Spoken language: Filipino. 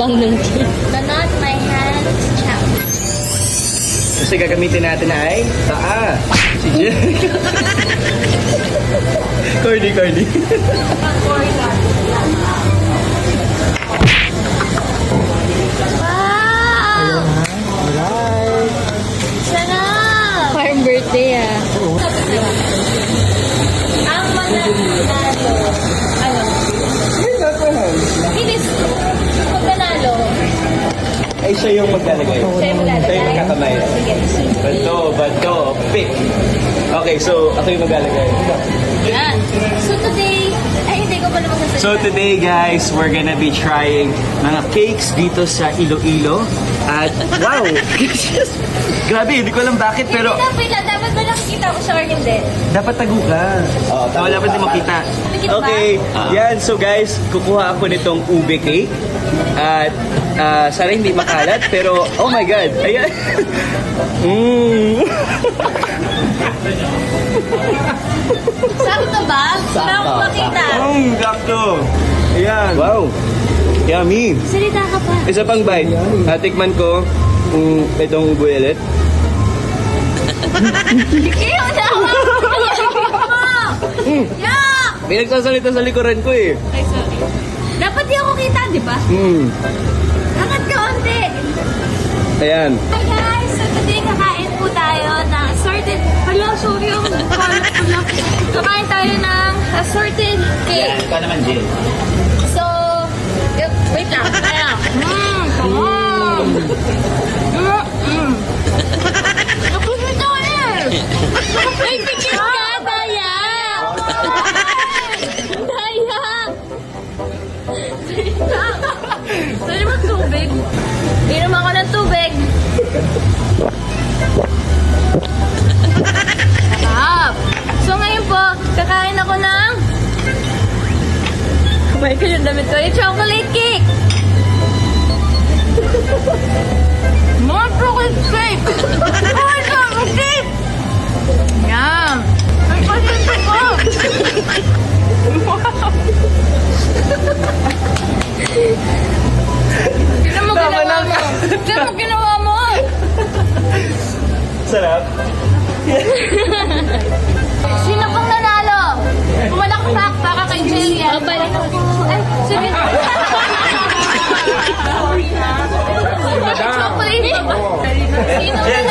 lang ng cake. The not my hands challenge. Kasi gagamitin natin ay taa. Si Jen. Cordy. Wow! Alright. Sarap! Parang birthday ah. Ang mananalo. Ano? Hindi. Pag nanalo, Ay, siya yung maglalagay. siya yung maglalagay. Siya yung magkakamay. Sige. Bato, pick. Okay, so ako yung maglalagay. Yan. So today, ay hindi ko pa naman sasabihin. So today guys, we're gonna be trying mga cakes dito sa Iloilo. At wow! Grabe, hindi ko alam bakit pero Hindi na, wait lang. Dapat ba nakikita ko siya or hindi? dapat tago ka. Oo, dapat din makita. Nakikita ba? Okay, yan. So guys, kukuha ako nitong ube cake. At sana hindi makalat, pero oh my God, ayan. Sakto ba? Wala akong makita. Sakto. Ayan. Wow. Yummy. Salita ka pa. Isa pang bite. Tikman ko itong ube ulit. Iyo na ako! Yak! May nagsasalita sa likuran ko eh. Ay, sorry. Dapat di ako kita, di ba? Angat ka onti. Ayan. Hi guys! So today kakain po tayo ng assorted... Hala, sorry ang kalat ko lang. Kakain tayo ng assorted cake. Ito naman, Jill. So, wait lang. Ayan. Come on! Tapos nito eh! Ay, tikit ka, Daya! Daya! Pwede mo tubig? Inom ako ng tubig. Sarap! So ngayon po, kakain ako ng... Kumain ko yung damit ko. Yung chocolate cake! Mga chocolate cake! Mga chocolate cake! Yan! Ay, pasensya ko! Tignan mo ginawa mo! Tignan mo ginawa mo! Sarap. Sino pong nanalo? Pumalakpak para kay Jelia. Balik ako. Ay, sige. Chocolate ba? Sino Jen,